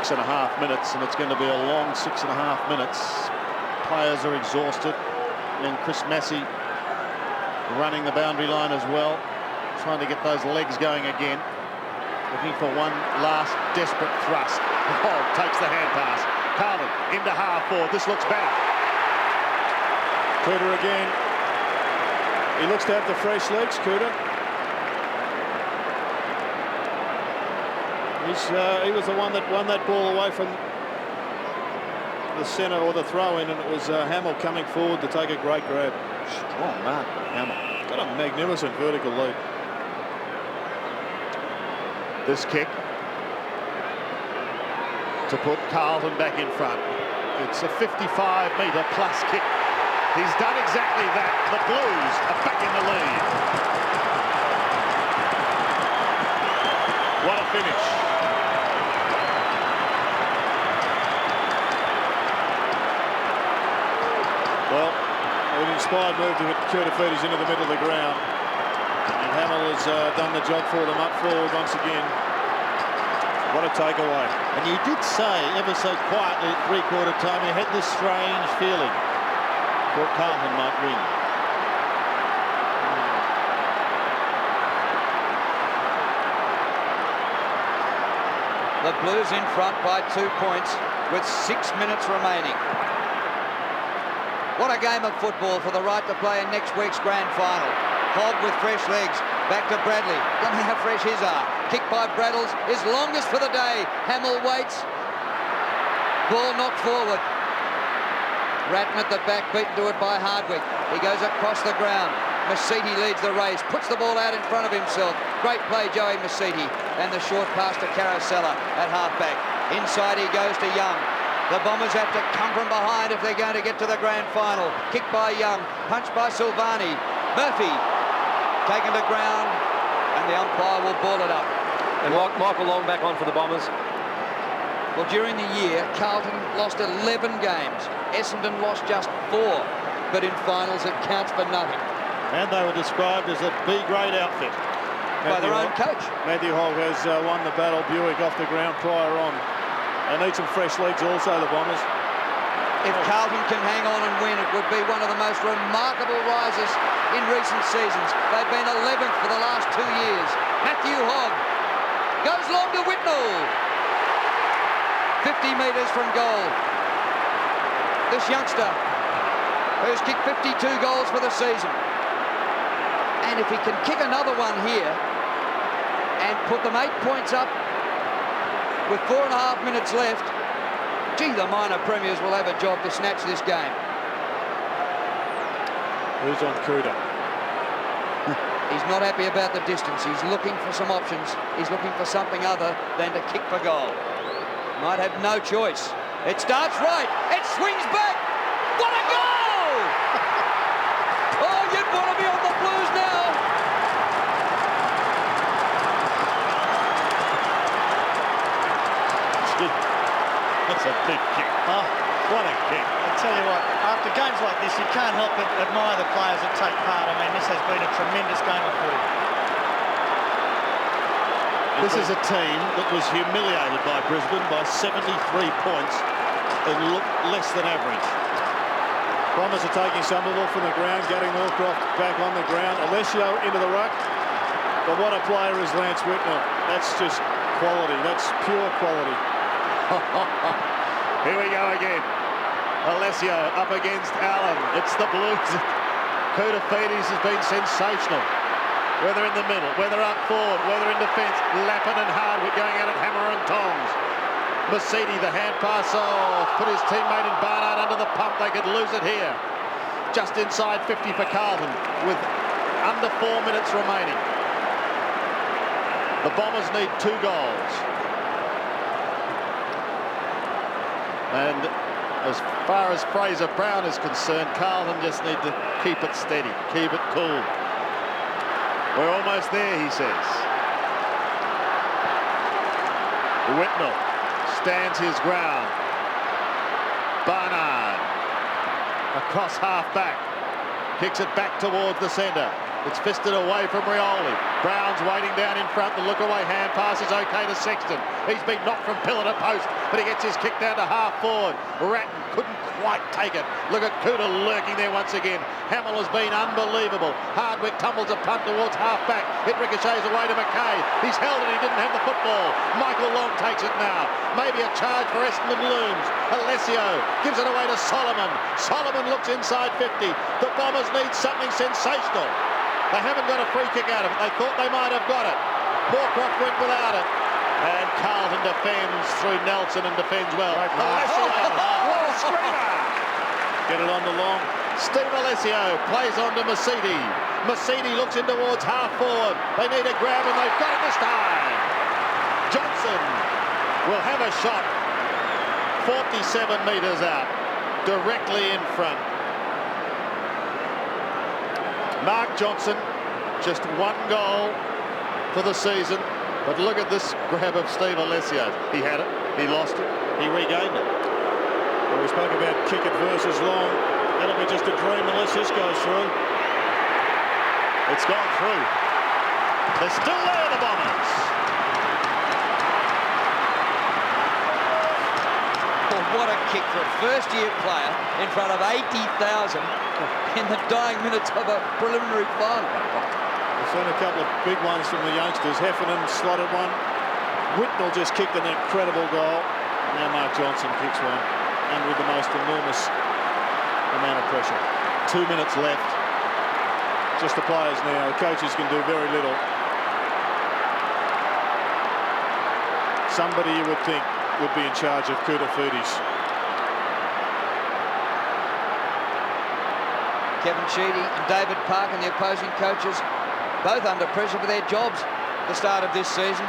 6.5 minutes, and it's going to be a long 6.5 minutes. Players are exhausted, and Chris Massey running the boundary line as well, trying to get those legs going again, looking for one last desperate thrust. Oh, takes the hand pass. Carlton into half forward. This looks better. Cooter again. He looks to have the fresh legs, Cooter. He was the one that won that ball away from the centre or the throw-in, and it was Hamill coming forward to take a great grab. Strong mark, Hamill. Got a magnificent vertical leap. This kick to put Carlton back in front. It's a 55-metre plus kick. He's done exactly that. The Blues are back in the lead. What a finish. Well, an inspired move to hit Kurtafidis into the middle of the ground. And Hamill has done the job for them up forward once again. What a takeaway. And you did say, ever so quietly at three-quarter time, you had this strange feeling that Carlton might win. The Blues in front by 2 points with 6 minutes remaining. What a game of football for the right to play in next week's grand final. Hogg with fresh legs. Back to Bradley. Don't know how fresh his are. Kick by Braddles. His longest for the day. Hamill waits. Ball knocked forward. Ratton at the back, beaten to it by Hardwick. He goes across the ground. Masiti leads the race. Puts the ball out in front of himself. Great play, Joey Masiti. And the short pass to Carosella at halfback. Inside he goes to Young. The Bombers have to come from behind if they're going to get to the grand final. Kick by Young, punched by Silvani. Murphy taken to ground, and the umpire will ball it up. And Michael Long back on for the Bombers. Well, during the year, Carlton lost 11 games. Essendon lost just 4. But in finals, it counts for nothing. And they were described as a B-grade outfit. By their own coach. Matthew Hogg has won the battle. Buick off the ground prior on. They need some fresh legs also, the Bombers. If Carlton can hang on and win, it would be one of the most remarkable rises in recent seasons. They've been 11th for the last 2 years. Matthew Hogg goes long to Whitnall. 50 metres from goal. This youngster, who's kicked 52 goals for the season. And if he can kick another one here and put them 8 points up with 4.5 minutes left, gee, the minor premiers will have a job to snatch this game. Who's on Cooter? He's not happy about the distance. He's looking for some options. He's looking for something other than to kick for goal. Might have no choice. It starts right. It swings back. What a goal! Oh, you'd want to be on the Blues now. That's a big kick. Oh, What a kick. I tell you what, after games like this, you can't help but admire the players that take part. I mean, this has been a tremendous game of footy. This is a team that was humiliated by Brisbane by 73 points and looked less than average. Bombers are taking Somerville from the ground, getting Norcroft back on the ground. Alessio into the ruck. But what a player is Lance Whitnell. That's just quality. That's pure quality. Here we go again. Alessio up against Allen. It's the Blues. Kurtafidis has been sensational. Whether in the middle, whether up forward, whether in defence. Lappin and Hardwick going at it, hammer and tongs. Masiti, the hand pass off. Put his teammate in Barnard under the pump. They could lose it here. Just inside 50 for Carlton with under 4 minutes remaining. The Bombers need 2 goals. And as far as Fraser Brown is concerned, Carlton just need to keep it steady, keep it cool. We're almost there, he says. Whitnell stands his ground. Barnard across half back, kicks it back towards the centre. It's fisted away from Rioli. Brown's waiting down in front. The look away hand pass is okay to Sexton. He's been knocked from pillar to post, but he gets his kick down to half forward. Ratton couldn't quite take it. Look at Cooter lurking there once again. Hamill has been unbelievable. Hardwick tumbles a punt towards half back. It ricochets away to McKay. He's held it, he didn't have the football. Michael Long takes it now. Maybe a charge for Essendon looms. Alessio gives it away to Solomon. Solomon looks inside 50. The Bombers need something sensational. They haven't got a free kick out of it. They thought they might have got it. Moorcroft went without it. And Carlton defends through Nelson and defends well. Alessio, what a screamer! Get it on to Long. Steve Alessio plays on to Masidi. Masidi looks in towards half forward. They need a grab and they've got it this time. Johnson will have a shot 47 metres out, directly in front. Mark Johnson, just one goal for the season, but look at this grab of Steve Alessio. He had it, he lost it, he regained it. Well, we spoke about kick it versus Long. That'll be just a dream unless this goes through. It's gone through. They're still there, the Bombers. Oh, what a kick for a first-year player in front of 80,000 in the dying minutes of a preliminary final. We've seen a couple of big ones from the youngsters. Heffernan slotted one. Whitnell just kicked an incredible goal. And now Mark Johnson kicks one. And with the most enormous amount of pressure. 2 minutes left. Just the players now. The coaches can do very little. Somebody you would think would be in charge of Koutafidis. Kevin Sheedy and David Park and the opposing coaches both under pressure for their jobs at the start of this season.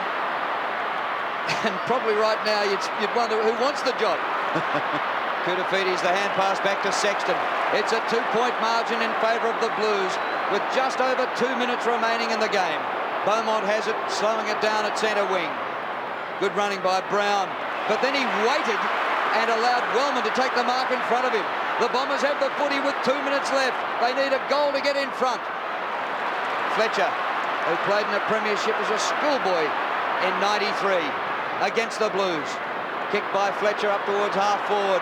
And probably right now you'd wonder who wants the job. Koutafidis, the hand pass back to Sexton. It's a 2-point margin in favour of the Blues with just over 2 minutes remaining in the game. Beaumont has it, slowing it down at centre wing. Good running by Brown. But then he waited and allowed Wellman to take the mark in front of him. The Bombers have the footy with 2 minutes left. They need a goal to get in front. Fletcher, who played in the Premiership as a schoolboy in '93 against the Blues. Kicked by Fletcher up towards half forward.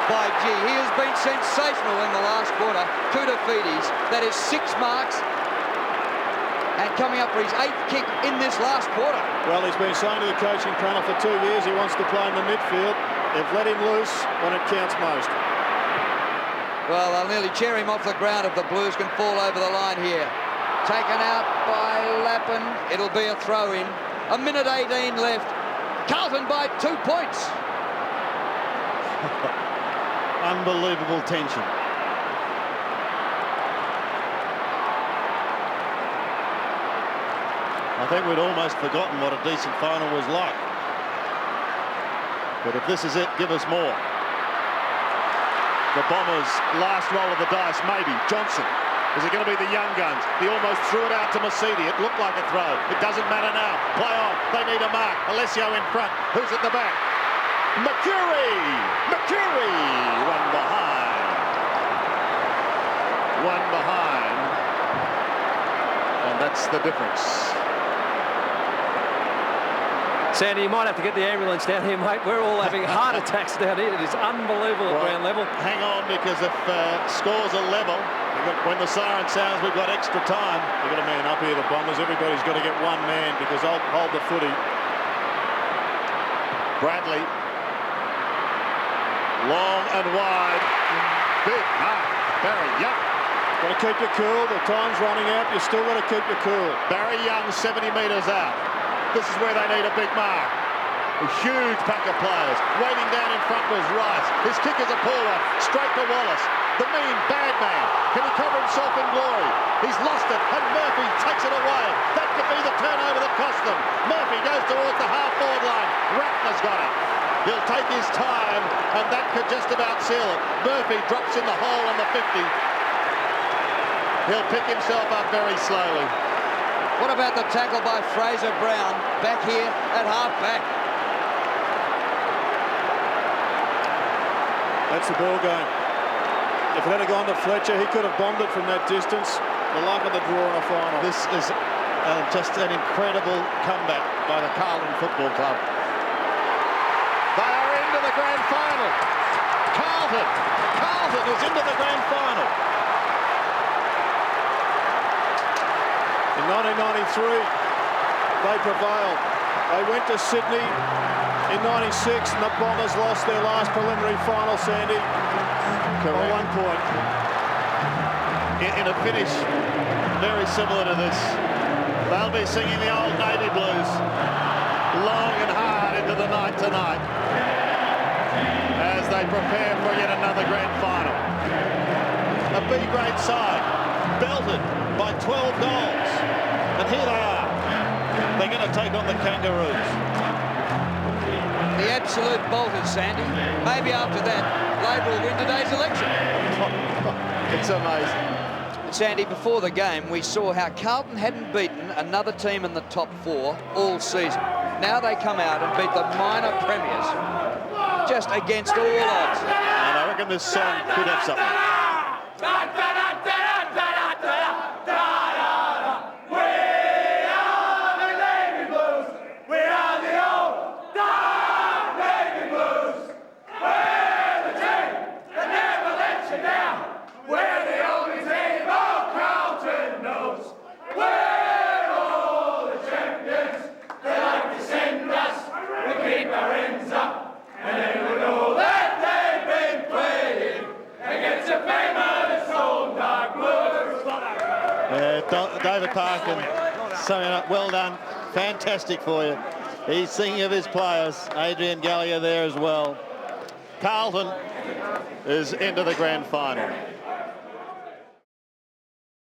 By G. He has been sensational in the last quarter. Koutafidis, that is 6 marks. And coming up for his 8th kick in this last quarter. Well, he's been saying to the coaching panel for 2 years he wants to play in the midfield. They've let him loose when it counts most. Well, they'll nearly cheer him off the ground if the Blues can fall over the line here. Taken out by Lappin. It'll be a throw-in. 1:18 left. Carlton by 2 points. Unbelievable tension. I think we'd almost forgotten what a decent final was like. But if this is it, give us more. The Bombers' last roll of the dice, maybe. Johnson. Is it going to be the young guns? He almost threw it out to Masidi. It looked like a throw. It doesn't matter now. Play on. They need a mark. Alessio in front. Who's at the back? Mercury! Mercury! One behind. One behind. And that's the difference. Sandy, you might have to get the ambulance down here, mate. We're all having heart attacks down here. It is unbelievable at ground level. Hang on, because if scores are level, when the siren sounds, we've got extra time. They've got a man up here, the Bombers. Everybody's got to get one man because they'll hold the footy. Bradley. Long and wide. Big mark. Barry Young. Got to keep your cool. The time's running out. You still got to keep your cool. Barry Young 70 metres out. This is where they need a big mark. A huge pack of players. Waiting down in front was Rice. His kick is a pull-off. Straight to Wallace. The mean bad man. Can he cover himself in glory? He's lost it, and Murphy takes it away. That could be the turnover that cost them. Murphy goes towards the half-forward line. Ratner's got it. He'll take his time, and that could just about seal it. Murphy drops in the hole on the 50. He'll pick himself up very slowly. What about the tackle by Fraser Brown back here at half-back? That's the ball game. If it had gone to Fletcher, he could have bombed it from that distance. The luck of the draw in a final. This is just an incredible comeback by the Carlton Football Club. into the grand final. Carlton is into the grand final. In 1993, they prevailed. They went to Sydney in 96 and the Bombers lost their last preliminary final, Sandy, by 1 point. In a finish very similar to this, they'll be singing the old Navy blues long and hard into the night tonight as they prepare for yet another grand final. A B-grade side belted by 12 goals, and here they are. They're going to take on the Kangaroos. The absolute bolters, Sandy. Maybe after that, Labor will win today's election. It's amazing. And Sandy, before the game, we saw how Carlton hadn't beaten another team in the top 4 all season. Now they come out and beat the minor premiers just against all odds. And I reckon this song could have something. David Parkin, well done, fantastic for you. He's thinking of his players. Adrian Gallia there as well. Carlton is into the grand final.